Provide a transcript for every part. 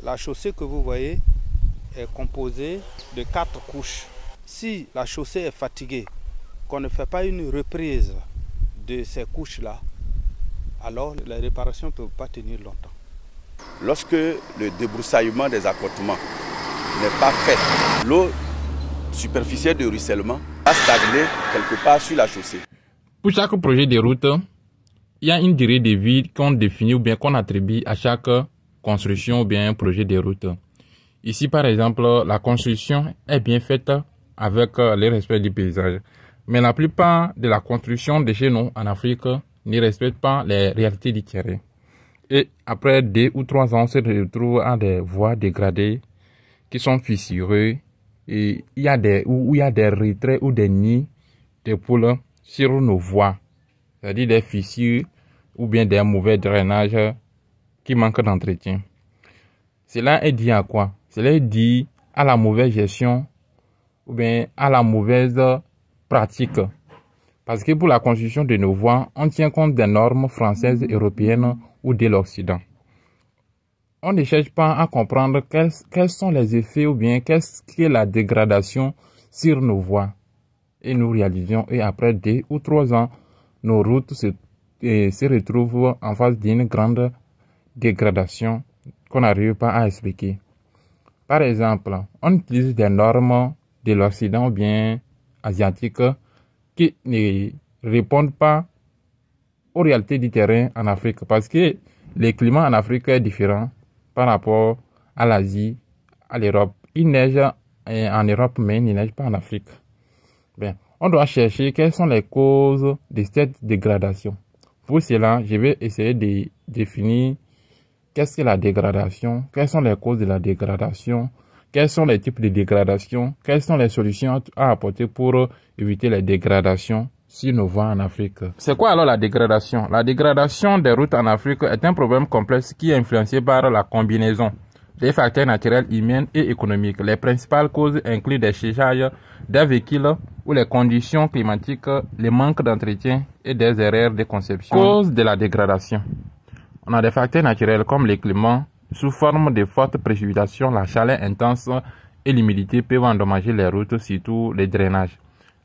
La chaussée que vous voyez est composée de 4 couches. Si la chaussée est fatiguée, qu'on ne fait pas une reprise de ces couches-là, alors la réparation ne peut pas tenir longtemps. Lorsque le débroussaillement des accotements n'est pas fait, l'eau superficielle de ruissellement va stagner quelque part sur la chaussée. Pour chaque projet de route, il y a une durée de vie qu'on définit ou bien qu'on attribue à chaque construction ou bien projet de route. Ici, par exemple, la construction est bien faite avec le respect du paysage. Mais la plupart de la construction de chez nous en Afrique ne respecte pas les réalités du terrain. Et après 2 ou 3 ans, on se retrouve à des voies dégradées qui sont fissurées. Et il y a des retraits ou des nids de poules sur nos voies. C'est-à-dire des fissures ou bien des mauvais drainages qui manquent d'entretien. Cela est dû à quoi? Cela est dû à la mauvaise gestion ou bien à la mauvaise pratique. Parce que pour la construction de nos voies, on tient compte des normes françaises, européennes ou de l'Occident. On ne cherche pas à comprendre quels sont les effets ou bien qu'est-ce qu'est la dégradation sur nos voies. Et nous réalisons, et après 2 ou 3 ans, nos routes se retrouvent en face d'une grande dégradation qu'on n'arrive pas à expliquer. Par exemple, on utilise des normes de l'Occident ou bien asiatique qui ne répondent pas aux réalités du terrain en Afrique. Parce que le climat en Afrique est différent par rapport à l'Asie, à l'Europe. Il neige en Europe, mais il ne neige pas en Afrique. Bien, on doit chercher quelles sont les causes de cette dégradation. Pour cela, je vais essayer de définir qu'est-ce que la dégradation, quelles sont les causes de la dégradation, quels sont les types de dégradation, quelles sont les solutions à apporter pour éviter les dégradations sur nos voies en Afrique. C'est quoi alors la dégradation? La dégradation des routes en Afrique est un problème complexe qui est influencé par la combinaison des facteurs naturels, humains et économiques. Les principales causes incluent des séchages des véhicules ou les conditions climatiques, le manque d'entretien et des erreurs de conception. Cause de la dégradation. On a des facteurs naturels comme le climat, sous forme de fortes précipitations, la chaleur intense et l'humidité peuvent endommager les routes, surtout les drainages.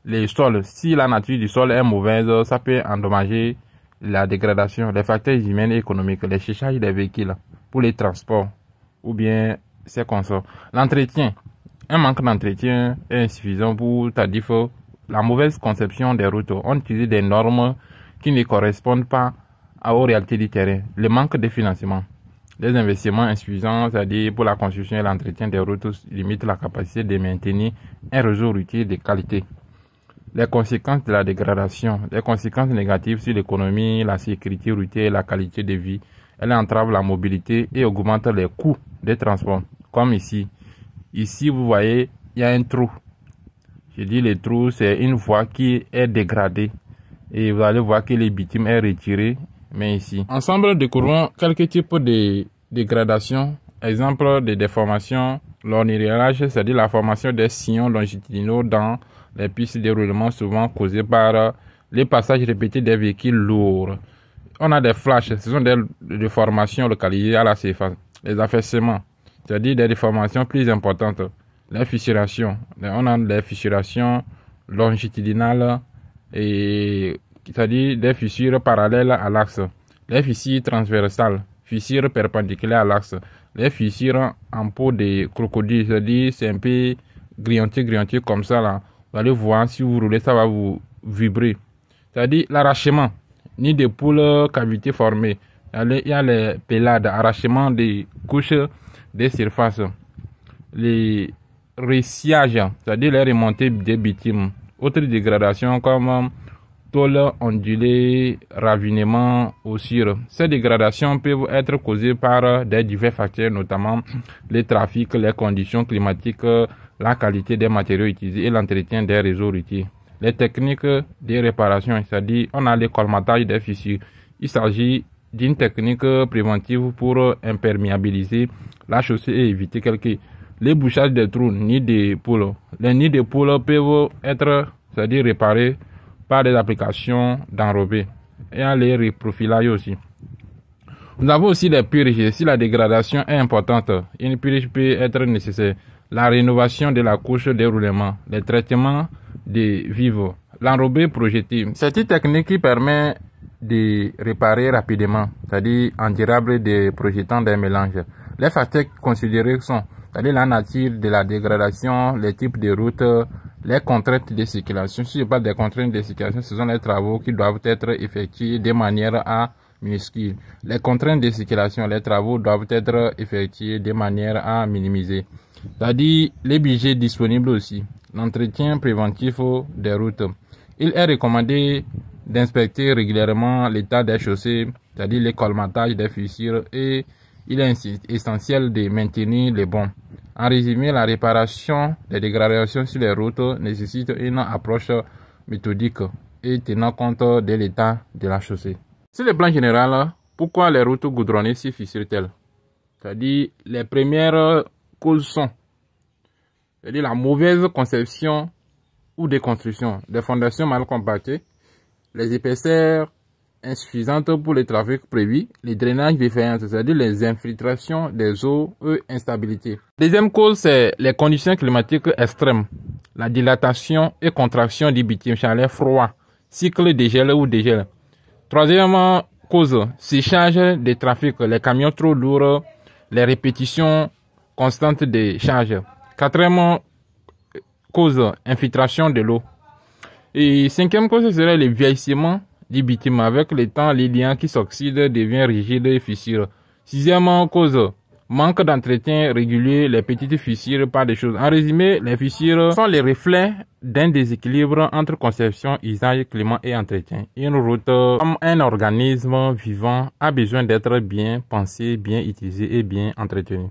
Les sols, si la nature du sol est mauvaise, ça peut endommager la dégradation. Les facteurs humains et économiques, les séchages des véhicules pour les transports ou bien c'est comme ça. L'entretien, un manque d'entretien est insuffisant pour Tadif. La mauvaise conception des routes, on utilise des normes qui ne correspondent pas aux réalités du terrain. Le manque de financement, les investissements insuffisants, c'est-à-dire pour la construction et l'entretien des routes, limitent la capacité de maintenir un réseau routier de qualité. Les conséquences de la dégradation, les conséquences négatives sur l'économie, la sécurité routière et la qualité de vie. Elle entrave la mobilité et augmente les coûts des transports. Comme ici. Ici, vous voyez, il y a un trou. Je dis le trou, c'est une voie qui est dégradée. Et vous allez voir que les bitumes est retiré. Mais ici. Ensemble, découvrons quelques types de dégradation. Exemple de déformation. L'ornirage, c'est-à-dire la formation des sillons longitudinaux dans les pistes de roulement, souvent causées par les passages répétés des véhicules lourds. On a des flashs, ce sont des déformations localisées à la surface. Les affaissements, c'est-à-dire des déformations plus importantes. Les fissurations, on a des fissurations longitudinales, c'est-à-dire des fissures parallèles à l'axe. Les fissures transversales, fissures perpendiculaires à l'axe. Les fissures en peau de crocodile, c'est-à-dire c'est un peu grillonté comme ça là. Vous allez voir, si vous roulez, ça va vous vibrer. C'est-à-dire l'arrachement. Ni de poules cavités formées. Il y a les pélades, arrachement des couches des surfaces. Les ressiages, c'est-à-dire les remontées des bitumes. Autres dégradations comme tôle ondulée, ravinement, haussure. Ces dégradations peuvent être causées par des divers facteurs, notamment le trafic, les conditions climatiques, la qualité des matériaux utilisés et l'entretien des réseaux routiers. Les techniques de réparation, c'est-à-dire on a le colmatage des fissures. Il s'agit d'une technique préventive pour imperméabiliser la chaussée et éviter les bouchages des trous, nids de poules. Les nids de poules peuvent être, c'est-à-dire réparés par des applications d'enrobés et à les reprofilage aussi. Nous avons aussi des purges. Si la dégradation est importante, une purge peut être nécessaire. La rénovation de la couche de roulement, les traitements de vivres, l'enrobé projeté. C'est une technique qui permet de réparer rapidement, c'est-à-dire en durable de projetant des mélanges. Les facteurs considérés sont, c'est-à-dire la nature de la dégradation, les types de routes, les contraintes de circulation. Si je parle des contraintes de circulation, ce sont les travaux qui doivent être effectués de manière à minuscule. Les contraintes de circulation, les travaux doivent être effectués de manière à minimiser. C'est-à-dire les budgets disponibles aussi. L'entretien préventif des routes. Il est recommandé d'inspecter régulièrement l'état des chaussées, c'est-à-dire les colmatages des fissures, et il est essentiel de maintenir les bons. En résumé, la réparation des dégradations sur les routes nécessite une approche méthodique et tenant compte de l'état de la chaussée. Sur le plan général, pourquoi les routes goudronnées s'y fissurent-elles? C'est-à-dire les premières causes sont la mauvaise conception ou déconstruction des fondations mal compactées, les épaisseurs insuffisantes pour le trafic prévu, les drainages défaillants, c'est-à-dire les infiltrations des eaux et instabilité. Deuxième cause, c'est les conditions climatiques extrêmes, la dilatation et contraction du bitume, chaleur froid, cycle de gel ou dégel. Troisième cause, séchage des trafics, les camions trop lourds, les répétitions constantes des charges. Quatrième cause, infiltration de l'eau. Et cinquième cause serait le vieillissement du bitume. Avec le temps, les liens qui s'oxydent deviennent rigides et fissures. Sixième cause, manque d'entretien régulier, les petites fissures, pas de choses. En résumé, les fissures sont les reflets d'un déséquilibre entre conception, usage, climat et entretien. Une route, comme un organisme vivant, a besoin d'être bien pensée, bien utilisée et bien entretenue.